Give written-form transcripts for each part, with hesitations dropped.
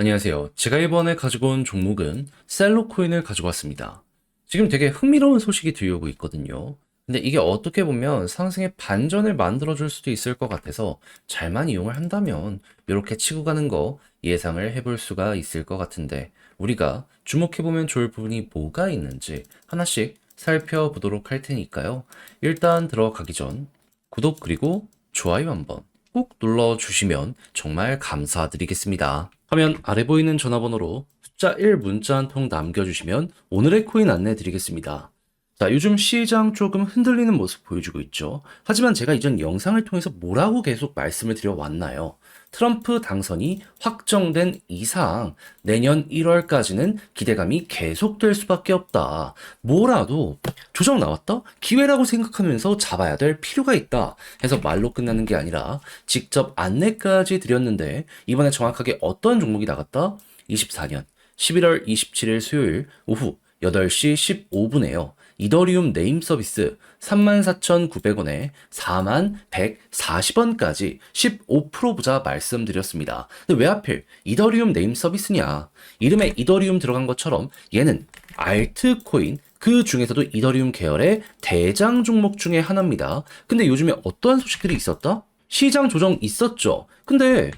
안녕하세요. 제가 이번에 가지고 온 종목은 셀로 코인을 가지고 왔습니다. 지금 되게 흥미로운 소식이 들려오고 있거든요. 근데 이게 어떻게 보면 상승의 반전을 만들어줄 수도 있을 것 같아서 잘만 이용을 한다면 이렇게 치고 가는 거 예상을 해볼 수가 있을 것 같은데 우리가 주목해보면 좋을 부분이 뭐가 있는지 하나씩 살펴보도록 할 테니까요. 일단 들어가기 전 구독 그리고 좋아요 한번 꼭 눌러주시면 정말 감사드리겠습니다. 화면 아래 보이는 전화번호로 숫자 1 문자 한 통 남겨주시면 오늘의 코인 안내 드리겠습니다. 자, 요즘 시장 조금 흔들리는 모습 보여주고 있죠. 하지만 제가 이전 영상을 통해서 뭐라고 계속 말씀을 드려왔나요? 트럼프 당선이 확정된 이상 내년 1월까지는 기대감이 계속될 수밖에 없다. 뭐라도 조정 나왔다? 기회라고 생각하면서 잡아야 될 필요가 있다. 해서 말로 끝나는 게 아니라 직접 안내까지 드렸는데 이번에 정확하게 어떤 종목이 나갔다? 24년 11월 27일 수요일 오후 8시 15분에요. 이더리움 네임 서비스 34,900원에 41,140원까지 15% 부자 말씀드렸습니다. 근데 왜 하필 이더리움 네임 서비스냐? 이름에 이더리움 들어간 것처럼 얘는 알트코인 그 중에서도 이더리움 계열의 대장 종목 중에 하나입니다. 근데 요즘에 어떠한 소식들이 있었다? 시장 조정 있었죠. 근데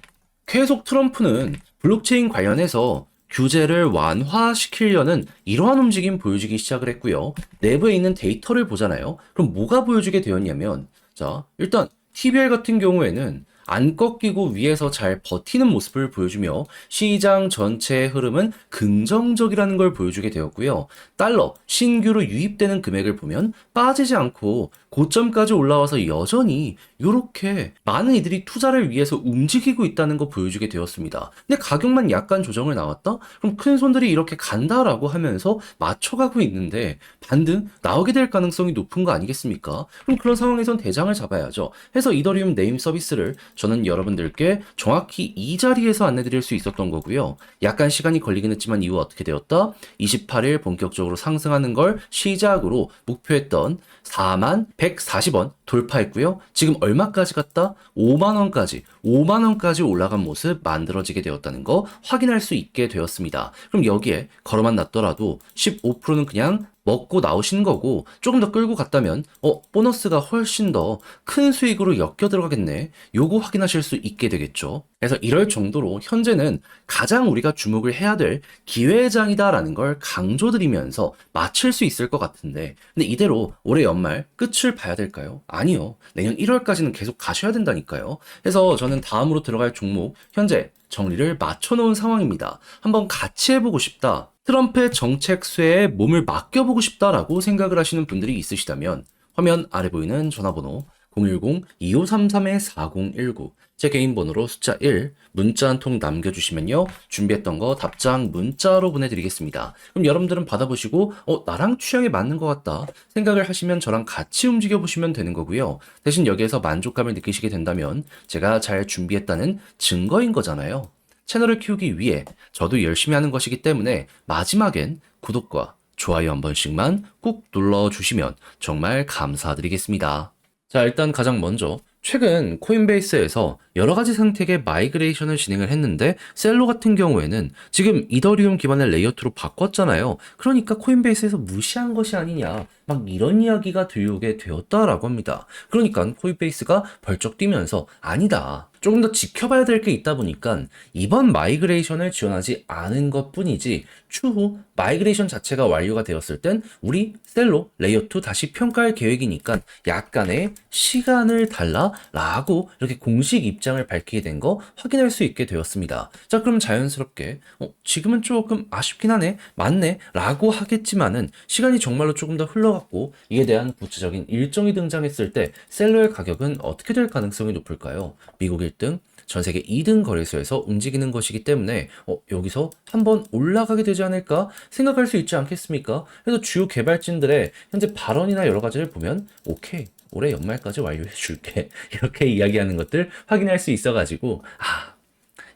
계속 트럼프는 블록체인 관련해서 규제를 완화시키려는 이러한 움직임 보여주기 시작을 했고요. 내부에 있는 데이터를 보잖아요. 그럼 뭐가 보여주게 되었냐면, 자, 일단 TBL 같은 경우에는 안 꺾이고 위에서 잘 버티는 모습을 보여주며 시장 전체의 흐름은 긍정적이라는 걸 보여주게 되었고요. 달러 신규로 유입되는 금액을 보면 빠지지 않고 고점까지 올라와서 여전히 이렇게 많은 이들이 투자를 위해서 움직이고 있다는 거 보여주게 되었습니다. 근데 가격만 약간 조정을 나왔다? 그럼 큰 손들이 이렇게 간다라고 하면서 맞춰가고 있는데 반등 나오게 될 가능성이 높은 거 아니겠습니까? 그럼 그런 상황에선 대장을 잡아야죠. 해서 이더리움 네임 서비스를 저는 여러분들께 정확히 이 자리에서 안내드릴 수 있었던 거고요. 약간 시간이 걸리긴 했지만 이후 어떻게 되었다? 28일 본격적으로 상승하는 걸 시작으로 목표했던 41,140원 돌파했고요. 지금 얼마까지 갔다? 5만원까지 올라간 모습 만들어지게 되었다는 거 확인할 수 있게 되었습니다. 그럼 여기에 걸어만 놨더라도 15%는 그냥 먹고 나오시는 거고 조금 더 끌고 갔다면 보너스가 훨씬 더 큰 수익으로 엮여 들어가겠네. 요거 확인하실 수 있게 되겠죠. 그래서 이럴 정도로 현재는 가장 우리가 주목을 해야 될 기회장이다라는 걸 강조드리면서 맞출 수 있을 것 같은데 근데 이대로 올해 연말 끝을 봐야 될까요? 아니요. 내년 1월까지는 계속 가셔야 된다니까요. 그래서 저는 다음으로 들어갈 종목 현재 정리를 맞춰놓은 상황입니다. 한번 같이 해보고 싶다. 트럼프의 정책 수혜에 몸을 맡겨보고 싶다라고 생각을 하시는 분들이 있으시다면 화면 아래 보이는 전화번호 010-2533-4019 제 개인 번호로 숫자 1 문자 한 통 남겨주시면요 준비했던 거 답장 문자로 보내드리겠습니다. 그럼 여러분들은 받아보시고 나랑 취향에 맞는 것 같다 생각을 하시면 저랑 같이 움직여 보시면 되는 거고요. 대신 여기에서 만족감을 느끼시게 된다면 제가 잘 준비했다는 증거인 거잖아요. 채널을 키우기 위해 저도 열심히 하는 것이기 때문에 마지막엔 구독과 좋아요 한 번씩만 꾹 눌러주시면 정말 감사드리겠습니다. 자, 일단 가장 먼저 최근 코인베이스에서 여러 가지 생태계 마이그레이션을 진행을 했는데 셀로 같은 경우에는 지금 이더리움 기반의 레이어2로 바꿨잖아요. 그러니까 코인베이스에서 무시한 것이 아니냐 막 이런 이야기가 들려오게 되었다라고 합니다. 그러니까 코인베이스가 벌쩍 뛰면서 아니다. 조금 더 지켜봐야 될 게 있다 보니까 이번 마이그레이션을 지원하지 않은 것 뿐이지 추후 마이그레이션 자체가 완료가 되었을 땐 우리 셀로 레이어2 다시 평가할 계획이니까 약간의 시간을 달라라고 이렇게 공식 입장을 밝히게 된 거 확인할 수 있게 되었습니다. 자, 그럼 자연스럽게 지금은 조금 아쉽긴 하네 맞네 라고 하겠지만은 시간이 정말로 조금 더 흘러갔고 이에 대한 구체적인 일정이 등장했을 때 셀로의 가격은 어떻게 될 가능성이 높을까요? 미국 1등 전 세계 2등 거래소에서 움직이는 것이기 때문에 여기서 한번 올라가게 되지 않을까 생각할 수 있지 않겠습니까? 그래서 주요 개발진들의 현재 발언이나 여러 가지를 보면 오케이 올해 연말까지 완료해 줄게 이렇게 이야기하는 것들 확인할 수 있어가지고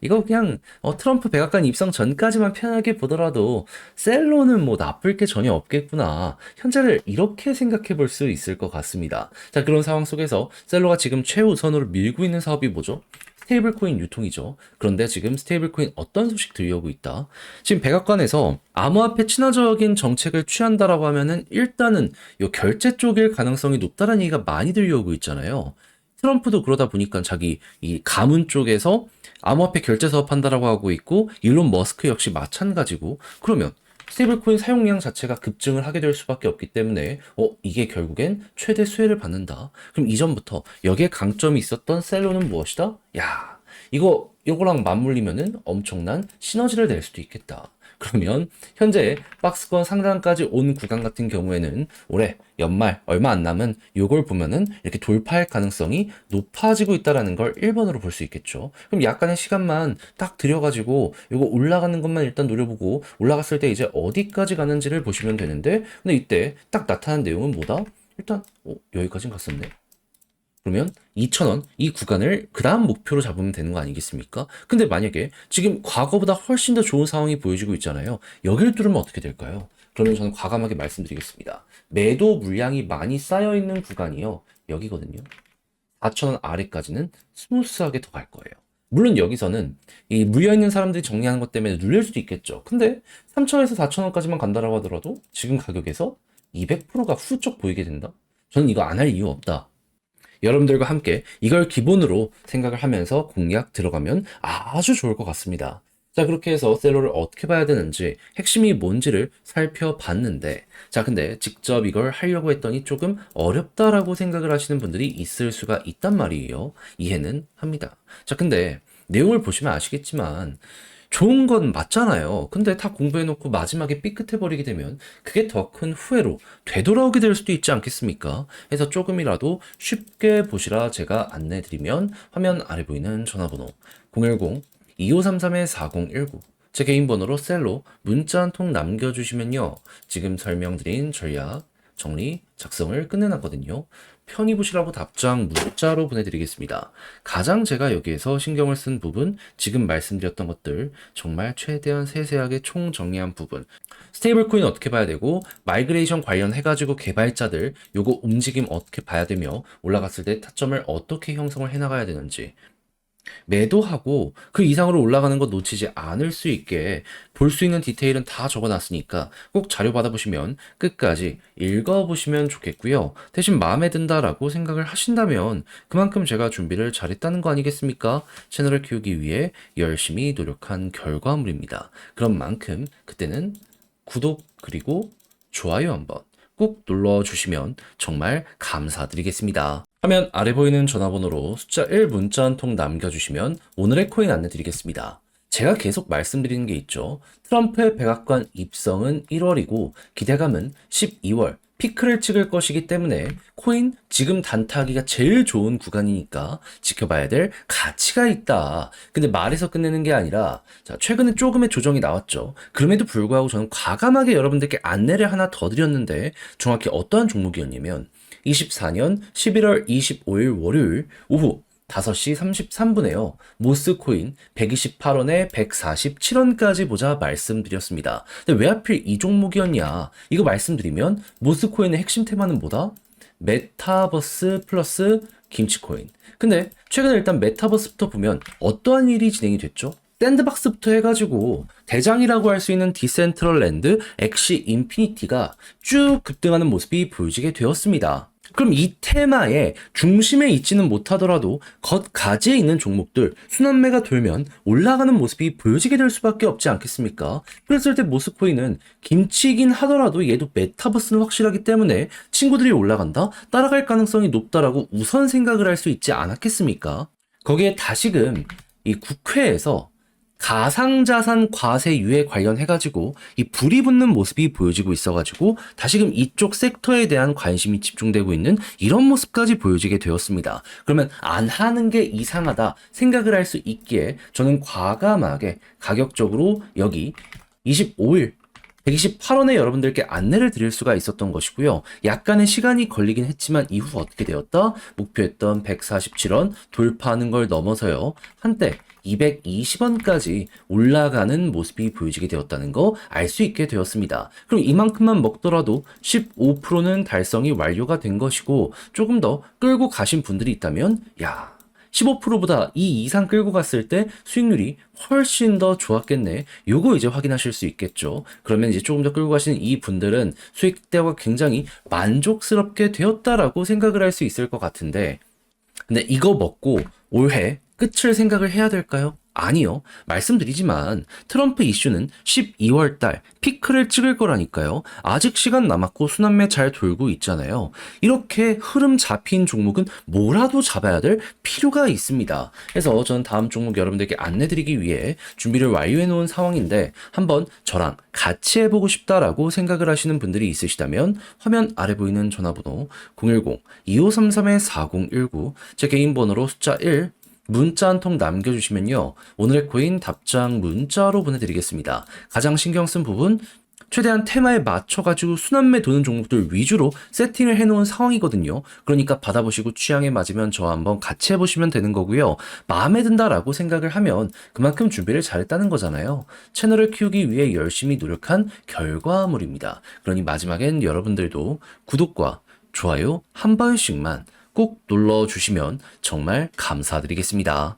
이거 그냥 트럼프 백악관 입성 전까지만 편하게 보더라도 셀로는 뭐 나쁠 게 전혀 없겠구나. 현재를 이렇게 생각해 볼 수 있을 것 같습니다. 자, 그런 상황 속에서 셀로가 지금 최우선으로 밀고 있는 사업이 뭐죠? 스테이블 코인 유통이죠. 그런데 지금 스테이블 코인 어떤 소식 들려오고 있다. 지금 백악관에서 암호화폐 친화적인 정책을 취한다라고 하면은 일단은 요 결제 쪽일 가능성이 높다는 얘기가 많이 들려오고 있잖아요. 트럼프도 그러다 보니까 자기 이 가문 쪽에서 암호화폐 결제 사업한다라고 하고 있고, 일론 머스크 역시 마찬가지고. 그러면 스테이블코인 사용량 자체가 급증을 하게 될 수밖에 없기 때문에 이게 결국엔 최대 수혜를 받는다. 그럼 이전부터 여기에 강점이 있었던 셀러는 무엇이다? 야, 이거랑 맞물리면은 엄청난 시너지를 낼 수도 있겠다. 그러면 현재 박스권 상단까지 온 구간 같은 경우에는 올해 연말 얼마 안 남은 요걸 보면은 이렇게 돌파할 가능성이 높아지고 있다라는 걸 1번으로 볼 수 있겠죠. 그럼 약간의 시간만 딱 들여가지고 요거 올라가는 것만 일단 노려보고, 올라갔을 때 이제 어디까지 가는지를 보시면 되는데, 근데 이때 딱 나타난 내용은 뭐다? 일단 여기까진 갔었네. 그러면 2,000원 이 구간을 그 다음 목표로 잡으면 되는 거 아니겠습니까? 근데 만약에 지금 과거보다 훨씬 더 좋은 상황이 보여지고 있잖아요. 여기를 뚫으면 어떻게 될까요? 그러면 저는 과감하게 말씀드리겠습니다. 매도 물량이 많이 쌓여있는 구간이요, 여기거든요. 4,000원 아래까지는 스무스하게 더 갈 거예요. 물론 여기서는 이 물려있는 사람들이 정리하는 것 때문에 눌릴 수도 있겠죠. 근데 3,000원에서 4,000원까지만 간다라고 하더라도 지금 가격에서 200%가 훌쩍 보이게 된다? 저는 이거 안 할 이유 없다. 여러분들과 함께 이걸 기본으로 생각을 하면서 공략 들어가면 아주 좋을 것 같습니다. 자, 그렇게 해서 셀러를 어떻게 봐야 되는지, 핵심이 뭔지를 살펴봤는데, 자, 근데 직접 이걸 하려고 했더니 조금 어렵다라고 생각을 하시는 분들이 있을 수가 있단 말이에요. 이해는 합니다. 자, 근데 내용을 보시면 아시겠지만 좋은 건 맞잖아요. 근데 다 공부해놓고 마지막에 삐끗해버리게 되면 그게 더 큰 후회로 되돌아오게 될 수도 있지 않겠습니까? 그래서 조금이라도 쉽게 보시라 제가 안내드리면, 화면 아래 보이는 전화번호 010-2533-4019, 제 개인 번호로 셀로 문자 한 통 남겨주시면요, 지금 설명드린 전략 정리 작성을 끝내놨거든요. 편히 보시라고 답장 문자로 보내드리겠습니다. 가장 제가 여기에서 신경을 쓴 부분, 지금 말씀드렸던 것들 정말 최대한 세세하게 총정리한 부분, 스테이블 코인 어떻게 봐야 되고, 마이그레이션 관련해가지고 개발자들 요거 움직임 어떻게 봐야 되며, 올라갔을 때 타점을 어떻게 형성을 해나가야 되는지, 매도하고 그 이상으로 올라가는 거 놓치지 않을 수 있게 볼 수 있는 디테일은 다 적어놨으니까 꼭 자료 받아보시면 끝까지 읽어보시면 좋겠고요. 대신 마음에 든다라고 생각을 하신다면 그만큼 제가 준비를 잘했다는 거 아니겠습니까? 채널을 키우기 위해 열심히 노력한 결과물입니다. 그런 만큼 그때는 구독 그리고 좋아요 한번 꼭 눌러주시면 정말 감사드리겠습니다. 화면 아래 보이는 전화번호로 숫자 1 문자 한 통 남겨주시면 오늘의 코인 안내 드리겠습니다. 제가 계속 말씀드리는 게 있죠. 트럼프의 백악관 입성은 1월이고 기대감은 12월 피크를 찍을 것이기 때문에 코인 지금 단타하기가 제일 좋은 구간이니까 지켜봐야 될 가치가 있다. 근데 말에서 끝내는 게 아니라, 자, 최근에 조금의 조정이 나왔죠. 그럼에도 불구하고 저는 과감하게 여러분들께 안내를 하나 더 드렸는데, 정확히 어떠한 종목이었냐면 24년 11월 25일 월요일 오후 5시 33분에요. 모스코인 128원에 147원까지 보자 말씀드렸습니다. 근데 왜 하필 이 종목이었냐? 이거 말씀드리면 모스코인의 핵심 테마는 뭐다? 메타버스 플러스 김치코인. 근데 최근에 일단 메타버스부터 보면 어떠한 일이 진행이 됐죠? 샌드박스부터 해가지고 대장이라고 할 수 있는 디센트럴랜드, 엑시 인피니티가 쭉 급등하는 모습이 보여지게 되었습니다. 그럼 이 테마의 중심에 있지는 못하더라도 겉가지에 있는 종목들 순환매가 돌면 올라가는 모습이 보여지게 될 수밖에 없지 않겠습니까? 그랬을 때 모스코인은 김치이긴 하더라도 얘도 메타버스는 확실하기 때문에 친구들이 올라간다? 따라갈 가능성이 높다라고 우선 생각을 할 수 있지 않았겠습니까? 거기에 다시금 이 국회에서 가상자산 과세유예 관련해가지고 이 불이 붙는 모습이 보여지고 있어가지고 다시금 이쪽 섹터에 대한 관심이 집중되고 있는 이런 모습까지 보여지게 되었습니다. 그러면 안 하는 게 이상하다 생각을 할 수 있기에 저는 과감하게 가격적으로 여기 25일 128원에 여러분들께 안내를 드릴 수가 있었던 것이고요. 약간의 시간이 걸리긴 했지만 이후 어떻게 되었다? 목표했던 147원 돌파하는 걸 넘어서요, 한때 220원까지 올라가는 모습이 보여지게 되었다는 거 알 수 있게 되었습니다. 그럼 이만큼만 먹더라도 15%는 달성이 완료가 된 것이고, 조금 더 끌고 가신 분들이 있다면, 야, 15%보다 이 이상 끌고 갔을 때 수익률이 훨씬 더 좋았겠네. 요거 이제 확인하실 수 있겠죠. 그러면 이제 조금 더 끌고 가시는 이 분들은 수익대가 굉장히 만족스럽게 되었다라고 생각을 할 수 있을 것 같은데, 근데 이거 먹고 올해 끝을 생각을 해야 될까요? 아니요. 말씀드리지만 트럼프 이슈는 12월 달 피크를 찍을 거라니까요. 아직 시간 남았고 순환매 잘 돌고 있잖아요. 이렇게 흐름 잡힌 종목은 뭐라도 잡아야 될 필요가 있습니다. 그래서 저는 다음 종목 여러분들께 안내드리기 위해 준비를 완료해 놓은 상황인데 한번 저랑 같이 해보고 싶다라고 생각을 하시는 분들이 있으시다면 화면 아래 보이는 전화번호 010-2533-4019 제 개인 번호로 숫자 1 문자 한 통 남겨주시면요. 오늘의 코인 답장 문자로 보내드리겠습니다. 가장 신경 쓴 부분, 최대한 테마에 맞춰가지고 순환매 도는 종목들 위주로 세팅을 해놓은 상황이거든요. 그러니까 받아보시고 취향에 맞으면 저와 한번 같이 해보시면 되는 거고요. 마음에 든다라고 생각을 하면 그만큼 준비를 잘했다는 거잖아요. 채널을 키우기 위해 열심히 노력한 결과물입니다. 그러니 마지막엔 여러분들도 구독과 좋아요 한 번씩만 꼭 눌러주시면 정말 감사드리겠습니다.